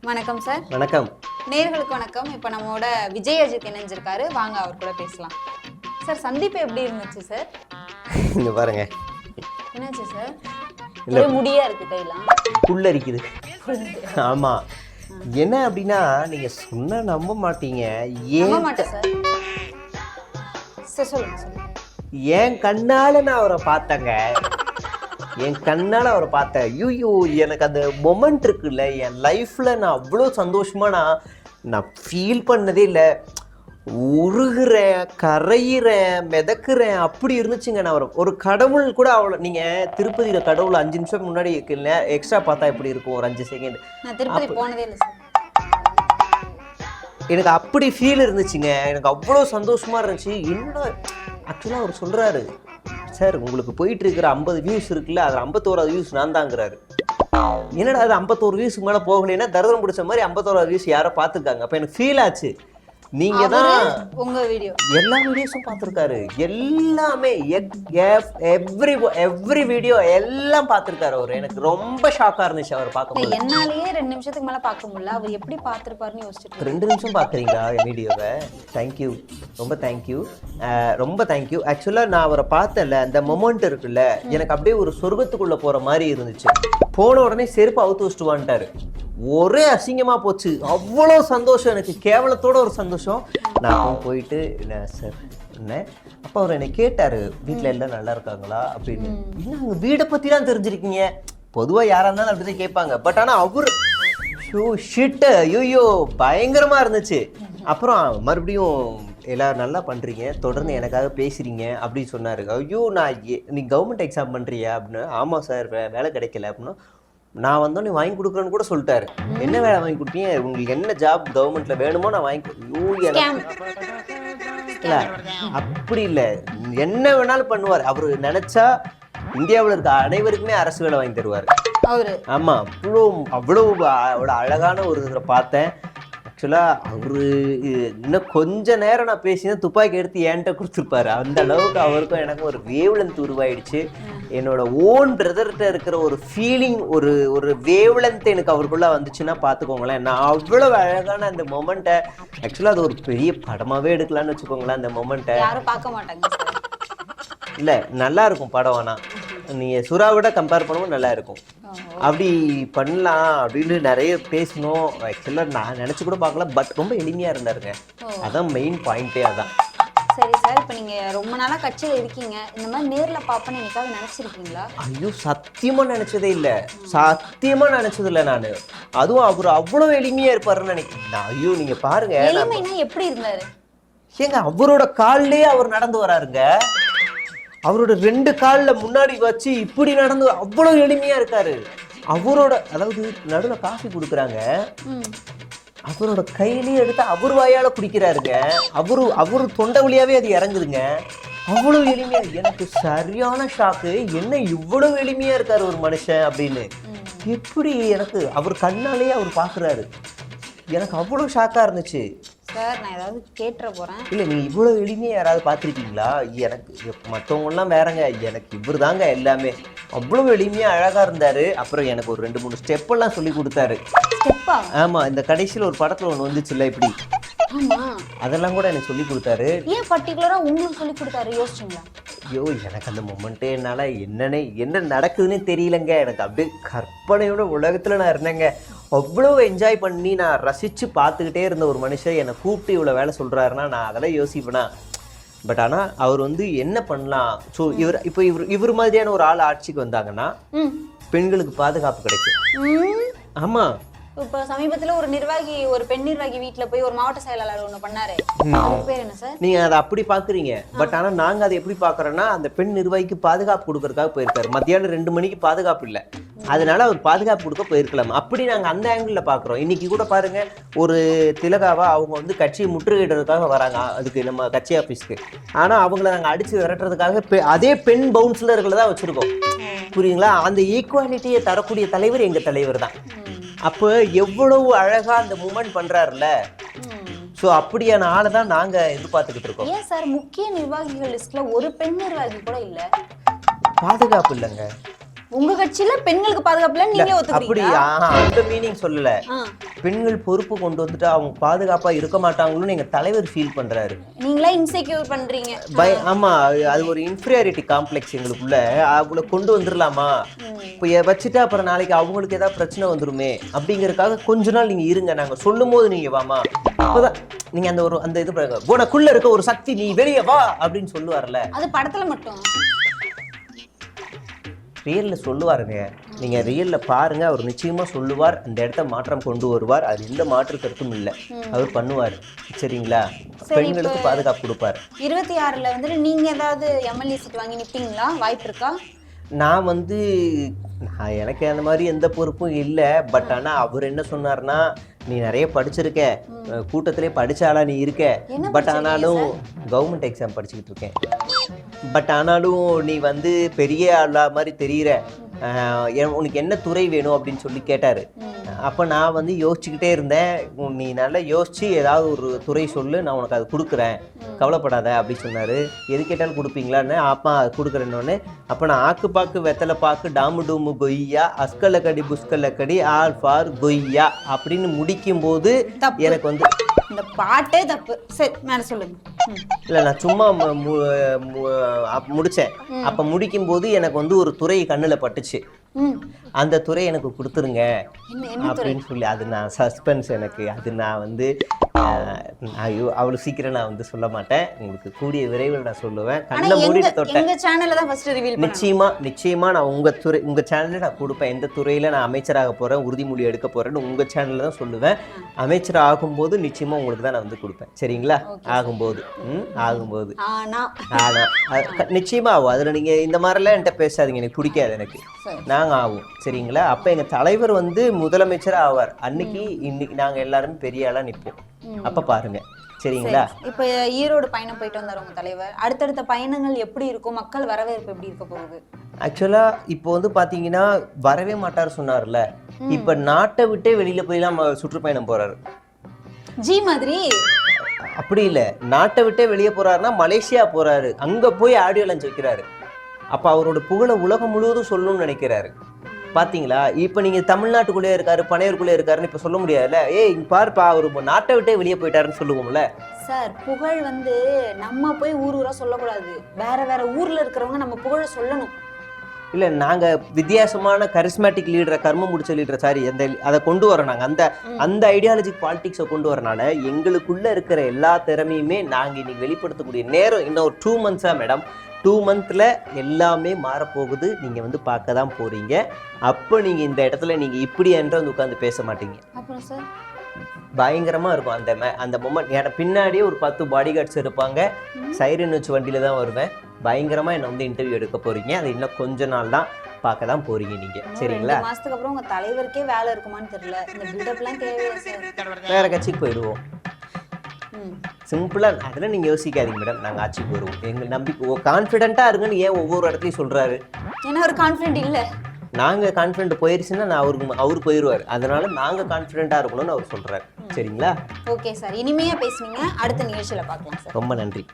வணக்கம் சார். வணக்கம். நேயர்களுக்கு வணக்கம். இப்போ நம்மோட விஜய் அஜித் இணைஞ்சிருக்காரு, வாங்க அவர் கூட பேசலாம். சார், சந்திப்பு எப்படி இருந்துச்சு சார்? இங்க பாருங்க. என்னாச்சு சார்? ஒரே முடியா இருக்கு, கையெல்லாம் புல்லரிக்குது. ஆமா, என்ன அப்படின்னா நீங்க சொன்னா நம்ப மாட்டீங்க. நம்ப மாட்டேன் சார். சார் சொல்லுங்க சொல்லுங்க. என் கண்ணால நான் அவரை பார்த்தேங்க. என் கண்ணால அவரை பார்த்தேன். ஐயோ, எனக்கு அந்த மொமெண்ட் இருக்குல்ல, என் லைஃப்ல நான் அவ்வளோ சந்தோஷமா நான் ஃபீல் பண்ணதே இல்லை. உருகுறேன், கரையிறேன், மிதக்குறேன், அப்படி இருந்துச்சுங்க. நான் ஒரு கடவுள் கூட அவ்வளோ. நீங்கள் திருப்பதியில் கடவுள் 5 நிமிஷம் முன்னாடி எக்ஸ்ட்ரா பார்த்தா எப்படி இருக்கும்? ஒரு 5 செகண்ட். நான் திருப்பதி போனதே இல்லை சார். எனக்கு அப்படி ஃபீல் இருந்துச்சுங்க. எனக்கு அவ்வளோ சந்தோஷமா இருந்துச்சு. என்னடா ஆக்சுவலாக அவர் சொல்கிறாரு, சார் உங்களுக்கு போயிட்டு இருக்கிற 50 வியூஸ் இருக்குல்ல, அதில் 51வது வியூஸ் நான் தாங்கிறாரு. என்னடா அது 51 வியூஸுக்கு மேலே போகலைன்னா தரதரம் பிடிச்ச மாதிரி 51வது வியூஸ் யாரோ பார்த்துருக்காங்க. அப்போ எனக்கு ஃபீல் ஆச்சு. நீங்க தான் உங்க வீடியோ எல்லா வீடியோஸும் பார்த்துருக்காரு. எல்லாமே எவ்ரி வீடியோ எல்லாம் பார்த்துருக்காரு அவர். எனக்கு ரொம்ப ஷாக்கா இருந்துச்சு அவர் பார்க்கும்போது. என்னாலேயே 2 நிமிஷத்துக்கு மேல பார்க்க முடியல. அவர் எப்படி பார்த்துருப்பாருன்னு யோசிச்சுட்டு. 2 நிமிஷம் பார்க்குறீங்களா என் வீடியோவை? தேங்க்யூ, ரொம்ப தேங்க்யூ, ரொம்ப தேங்க்யூ. ஆக்சுவலாக நான் அவரை பார்த்தல, அந்த மொமெண்ட் இருக்குல்ல, எனக்கு அப்படியே ஒரு சொர்க்கத்துக்குள்ள போற மாதிரி இருந்துச்சு. போன உடனே செருப்பு அவுத்து வச்சுட்டு வந்துட்டாரு. ஒரே அசிங்கமா போச்சு. அவ்வளோ சந்தோஷம் எனக்கு, கேவலத்தோட ஒரு சந்தோஷம். நான் போயிட்டு என்ன சார் என்ன அப்போ அவர் என்னை கேட்டாரு, வீட்டில் எல்லாம் நல்லா இருக்காங்களா அப்படின்னு. இன்னும் வீடை பற்றி தான் தெரிஞ்சிருக்கீங்க. பொதுவாக யாராக இருந்தாலும் அப்படிதான் கேட்பாங்க. பட் ஆனால் அவர் ஷிட்டு ஐயோ பயங்கரமாக இருந்துச்சு. அப்புறம் மறுபடியும் எல்லாரும் நல்லா பண்ணுறீங்க, தொடர்ந்து எனக்காக பேசுகிறீங்க அப்படின்னு சொன்னார். ஐயோ நீ கவர்மெண்ட் எக்ஸாம் பண்ணுறியா அப்படின்னு. ஆமாம் சார், வேலை கிடைக்கல அப்படின்னா. நான் வந்தோடனே வாங்கி கொடுக்குறேன்னு கூட சொல்லிட்டாரு. என்ன வேலை வாங்கி கொடுத்தீங்க, உங்களுக்கு என்ன ஜாப் கவர்மெண்ட்ல வேணுமோ நான் வாங்கி இல்ல அப்படி இல்லை, என்ன வேணாலும் பண்ணுவார். அவரு நினைச்சா இந்தியாவில் இருக்க அனைவருக்குமே அரசு வேலை வாங்கி தருவார் அவரு. ஆமா, அவ்வளவு அழகான ஒரு இதில் பார்த்தேன். ஆக்சுவலாக அவரு இன்னும் கொஞ்ச நேரம் நான் பேசினா துப்பாக்கி எடுத்து என்கிட்ட கொடுத்துருப்பாரு. அந்த அளவுக்கு அவருக்கும் எனக்கும் ஒரு வேவ்லென்த் உருவாயிடுச்சு. என்னோட ஓன் பிரதர்கிட்ட இருக்கிற ஒரு ஃபீலிங், ஒரு வேவ்லென்த் எனக்கு அவருக்குள்ள வந்துச்சுன்னா பார்த்துக்கோங்களேன். நான் அவ்வளவு அழகான அந்த மொமெண்ட்டை, ஆக்சுவலாக அது ஒரு பெரிய படமாவே எடுக்கலான்னு வச்சுக்கோங்களேன். அந்த மொமெண்ட்டை யாரும் பார்க்க மாட்டாங்க. இல்லை, நல்லா இருக்கும் படம். ஆனால் நீங்கள் சுறாவிட கம்பேர் பண்ணும்போது நல்லா இருக்கும். அப்படி பண்ணலாம் அப்படின்னு நிறைய பேசணும். ஆக்சுவலாக நான் நினச்சி கூட பார்க்கல. பட் ரொம்ப எளிமையாக இருந்தாருங்க. அதான் மெயின் பாயிண்ட்டே அதான். சரி சார், இப்போ நீங்கள் ரொம்ப நாளாக கட்சியில் இருக்கீங்க. இந்த மாதிரி நேரில் பார்ப்பேன்னு எனக்காக நினச்சிருக்கீங்களா? ஐயோ, சத்தியமாக நினச்சதே இல்லை. சத்தியமாக நினச்சது இல்லை நான். அதுவும் அவர் அவ்வளோ எளிமையாக இருப்பாருன்னு நினைக்கிறேன். ஐயோ நீங்கள் பாருங்க, எளிமைனா எப்படி இருந்தாரு ஏங்க, அவரோட காலிலே அவர் நடந்து வராருங்க. அவரோட 2 காலில் முன்னாடி வச்சு இப்படி நடந்து அவ்வளோ எளிமையா இருக்காரு. அவரோட அதாவது நடுவில் காஃபி கொடுக்குறாங்க, அவரோட கையிலேயே எடுத்து அவர் வாயால குடிக்கிறாருங்க. அவரு தொண்டை வழியாவே அது இறங்குதுங்க. அவ்வளவு எளிமையா. எனக்கு சரியான ஷாக்கு, என்ன இவ்வளவு எளிமையா இருக்காரு ஒரு மனுஷன் அப்படின்னு. எப்படி எனக்கு அவர் கண்ணாலேயே அவர் பாக்குறாரு. எனக்கு அவ்வளவு ஷாக்கா இருந்துச்சு. சார், நான் ஏதாவது கேட்டுற போறேன். இல்லை, நீங்கள் இவ்வளோ எளிமையாக யாராவது பார்த்துருக்கீங்களா? எனக்கு மற்றவங்கலாம் வேறங்க, எனக்கு இவர் தாங்க எல்லாமே. அவ்வளோ எளிமையாக அழகாக இருந்தார். அப்புறம் எனக்கு ஒரு 2-3 ஸ்டெப்பெல்லாம் சொல்லி கொடுத்தாரு. ஆமாம், இந்த கடைசியில் ஒரு படத்தில் ஒன்று வந்துச்சுல்ல இப்படி, அதெல்லாம் கூட எனக்கு சொல்லி கொடுத்தாரு. ஏன் பர்டிகுலராக உங்களுக்கு சொல்லி கொடுத்தாரு யோசிச்சுங்களா? ஐயோ, எனக்கு அந்த மொமெண்ட்டே என்னால் என்ன நடக்குதுன்னு தெரியலங்க. எனக்கு அப்படியே கற்பனையோட உலகத்தில் நான் இருந்தேங்க. அவ்வளோ என்ஜாய் பண்ணி நான் ரசித்து பார்த்துக்கிட்டே இருந்த ஒரு மனுஷன் என்னை கூப்பிட்டு இவ்வளோ வேலை சொல்கிறாருன்னா நான் அதெல்லாம் யோசிப்பேனா. பட் ஆனால் அவர் என்ன பண்ணலாம். ஸோ இவர் மாதிரியான ஒரு ஆள் ஆட்சிக்கு வந்தாங்கன்னா பெண்களுக்கு பாதுகாப்பு கிடைக்கும். ஆமாம், இப்போ சமீபத்தில் ஒரு பெண் நிர்வாகி வீட்டில் போய் ஒரு மாவட்ட செயலாளர் ஒன்று பண்ணாரு. பேர் என்ன சார்? நீங்கள் அதை அப்படி பார்க்குறீங்க. பட் ஆனால் நாங்கள் அதை எப்படி பார்க்குறோன்னா, அந்த பெண் நிர்வாகிக்கு பாதுகாப்பு கொடுக்கறதுக்காக போயிருக்காரு. மத்தியானம் 2 மணிக்கு பாதுகாப்பு இல்லை, அதனால அவர் பாதுகாப்பு கொடுக்க போயிருக்கலாம். அப்படி நாங்கள் அந்த ஆங்கிளில் பார்க்குறோம். இன்னைக்கு கூட பாருங்க, ஒரு திலகாவா அவங்க கட்சியை முற்றுகையிடுறதுக்காக வராங்க, அதுக்கு நம்ம கட்சி ஆஃபீஸ்க்கு. ஆனால் அவங்கள நாங்கள் அடித்து விரட்டுறதுக்காக அதே பெண் பவுன்சிலர்களை தான் வச்சுருக்கோம். புரியுங்களா? அந்த ஈக்குவாலிட்டியை தரக்கூடிய தலைவர் எங்கள் தலைவர் தான். அப்போ எவ்வளவு அழகா அந்த மூமெண்ட் பண்றாருல்ல. ஸோ அப்படியான ஆளை தான் நாங்கள் எதிர்பார்த்துக்கிட்டு இருக்கோம். ஏன் சார் முக்கிய நிர்வாகிகள் லிஸ்ட்ல ஒரு பெண் நிர்வாகி கூட இல்லை? பாதுகாப்பு இல்லைங்க. உங்க கட்சியில பெண்களுக்கு பாதுகாப்பு இல்ல நீங்களே அப்படி ஒத்துக்கிறீங்களா? அந்த மீனிங் சொல்லல. ஆ. பெண்கள் பொறுப்பு கொண்டு வந்துட்டு அவங்க பாதுகாப்பா இருக்க மாட்டாங்கன்னு எங்க தலைவர் ஃபீல் பண்றாரு. நீங்களே இன்செக்யூர் பண்றீங்க. ஆமா, அது ஒரு இன்ஃபீரியாரிட்டி காம்ப்ளெக்ஸ் எங்களுக்குள்ள. அவங்கள கொண்டு வந்துடலாமா, இப்போ வச்சுட்டு அப்புறம் நாளைக்கு அவங்களுக்கு ஏதாவது பிரச்சனை வந்துருமே அப்படிங்கறதுக்காக கொஞ்ச நாள் நீங்க இருங்க, நாங்க சொல்லும் போது நீங்க வாமா, அப்பதான் நீங்க அந்த ஒரு அந்த இது உனக்குள்ள இருக்க ஒரு சக்தி, நீ வெளியே வா அப்படின்னு சொல்லுவார்ல. அது படத்துல மட்டும் ரியல்ல சொல்லுவாருங்க. நீங்க ரியல்ல பாருங்க, அவர் நிச்சயமா சொல்லுவார், அந்த இடத்த மாற்றம் கொண்டு வருவார். அது எந்த மாற்று கருத்தும் இல்லை, அவர் பண்ணுவார். சரிங்களா? பெண்களுக்கு பாதுகாப்பு கொடுப்பாரு. 26ல வந்துட்டு நீங்க ஏதாவது எம்எல்ஏ சீட் வாங்கி நிப்பீங்களா? வாய்ப்பு இருக்கா? நான் எனக்கு அந்த மாதிரி எந்த பொறுப்பும் இல்லை. பட் ஆனா அவர் என்ன சொன்னார்னா, நீ நிறைய படிச்சிருக்க, கூட்டத்திலே படிச்சாலா நீ இருக்க, பட் ஆனாலும் கவர்மெண்ட் எக்ஸாம் படிச்சுக்கிட்டு இருக்கேன், பட் ஆனாலும் நீ பெரிய ஆளா மாதிரி தெரியுற, உனக்கு என்ன துறை வேணும் அப்படின்னு சொல்லி கேட்டாரு. அப்போ நான் யோசிச்சுக்கிட்டே இருந்தேன். நீ நல்லா யோசிச்சு ஏதாவது ஒரு துறை சொல்லு, நான் உனக்கு அது கொடுக்குறேன், கவலைப்படாத அப்படி சொன்னார். எது கேட்டாலும் கொடுப்பீங்களான்னு. அப்பா அது கொடுக்குறேன்னொன்னே, அப்போ நான் ஆக்கு பாக்கு வெத்தலை பாக்கு டாமு டூமு கொய்யா அஸ்கல்ல கடி புஸ்கல்ல கடி ஆல் ஃபார் கொய்யா அப்படின்னு முடிக்கும்போது எனக்கு இந்த பாட்டே தப்பு. சரி, மேல சொல்லுங்க. இல்லை, நான் சும்மா முடித்தேன். அப்போ முடிக்கும்போது எனக்கு ஒரு துறை கண்ணில் பட்டுச்சு. அந்த துறை எனக்கு கொடுத்துருங்க அப்படின்னு சொல்லி, அது நான் சஸ்பென்ஸ். எனக்கு அது நான் அவ்வளவு சீக்கிரம் நான் சொல்ல மாட்டேன். உங்களுக்கு கூடிய விரைவில் நான் சொல்லுவேன். கண்ணை மூடிட்டு தொட்டேன். நிச்சயமா நான் உங்க சேனல்ல நான் கொடுப்பேன். எந்த துறையில நான் அமைச்சராக போறேன், உறுதிமொழி எடுக்க போறேன்னு உங்க சேனல்ல தான் சொல்லுவேன். அமைச்சர் ஆகும்போது நிச்சயமா உங்களுக்கு தான் நான் கொடுப்பேன். சரிங்களா? ஆகும்போது ஆனா நிச்சயமா ஆகும். அதுல நீங்க இந்த மாதிரிலாம் என்கிட்ட பேசாதீங்க, எனக்கு பிடிக்காது. எனக்கு நாங்க ஆகும். சரிங்களா? அப்ப எங்க தலைவர் முதலமைச்சர் ஆவார். இன்னைக்கு நாங்க எல்லாருமே பெரிய ஆளா நிற்போம். அப்ப பாருங்க. சரிங்களா? இப்ப ஈரோடு பயணம் போயிட்டு வந்தாரு உங்க தலைவர். அடுத்தடுத்த பயணங்கள் எப்படி இருக்கும்? மக்கள் வரவேற்பு எப்படி இருக்க போகுது? ஆக்சுவலா இப்போ பாத்தீங்கன்னா வரவே மாட்டாரு சொன்னார்ல. இப்ப நாட்டை விட்டே வெளியில போய்லாம் சுற்றுப்பயணம் போறாரு. ஜி மாதிரி அப்படி இல்ல, நாட்டை விட்டே வெளியே போறாருன்னா மலேசியா போறாரு. அங்க போய் ஆடியோ லான்ச் வைக்கிறாரு. அப்ப அவரோட புகழ உலகம் முழுவதும் சொல்லணும்னு நினைக்கிறாரு. பாத்தீங்களா? இப்ப நீங்க தமிழ்நாட்டுக்குள்ளே இருக்காரு, பனையூருக்குள்ளே இருக்காருன்னு இப்ப சொல்ல முடியாதுல்ல. இங்க பாருப்பா, அவரு நாட்டை விட்டே வெளியே போயிட்டாருன்னு சொல்லுவோம்ல. சார், புகழ் நம்ம போய் ஊரா சொல்லக்கூடாது. வேற வேற ஊர்ல இருக்கிறவங்க நம்ம புகழ சொல்லணும். இல்ல, நாங்க வித்தியாசமான கரிஸ்மேட்டிக் லீடரை, கர்ம முடிச்ச லீடர், சாரி, அதை கொண்டு வரோம். நாங்க அந்த ஐடியாலஜிக் பாலிடிக்ஸை கொண்டு வரனால எங்களுக்குள்ள இருக்கிற எல்லா திறமையுமே நாங்க இன்னைக்கு வெளிப்படுத்தக்கூடிய நேரம் இன்னும் ஒரு 2 மந்த்ஸா மேடம். 2 மந்த்ல எல்லாமே மாறப்போகுது. நீங்க பார்க்க தான் போறீங்க. அப்போ நீங்க இந்த இடத்துல நீங்க இப்படி என்று உட்காந்து பேச மாட்டீங்க. அப்புறம் சார் பயங்கரமா இருக்கும் அந்த மொமெண்ட். என் பின்னாடியே ஒரு 10 பாடி கார்ட்ஸ் இருப்பாங்க. சைரன் வச்சு வண்டியில தான் வருவேன். பயங்கரமா என்ன இன்டர்வியூ எடுக்க போறீங்க. அது இன்னும் கொஞ்ச நாள் தான், பார்க்க தான் போறீங்க நீங்க. சரிங்களா? 2 மாசத்துக்கு அப்புறம் உங்க தலைவருக்கே வேலை இருக்குமான்னு தெரியல. இந்த பில்டப்லாம் தேவையா சார்? வேற கட்சிக்கு போயிடுவோம். சிம்பிளா அதெல்லாம் நீங்க யோசிக்காதீங்க மேடம். நாங்க ஆட்சிக்கு வருவோம். எங்க நம்பிக்கை கான்ஃபிடென்ட்டா இருங்கன்னு ஏன் ஒவ்வொரு இடத்துலையும் சொல்றாரு? ஏன்னா ஒரு கான்ஃபிடென்ட் இல்ல. நாங்க கான்ஃபிடென்ட் போயிருச்சுன்னா நான் அவர் போயிடுவார். அதனால நாங்க கான்ஃபிடென்ட்டா இருக்கணும்னு அவர் சொல்றாரு. சரிங்களா? ஓகே சார், இனிமையா பேசுனீங்க. அடுத்த நிகழ்ச்சியில பார்க்கலாம் சார். ரொம்ப நன்றி.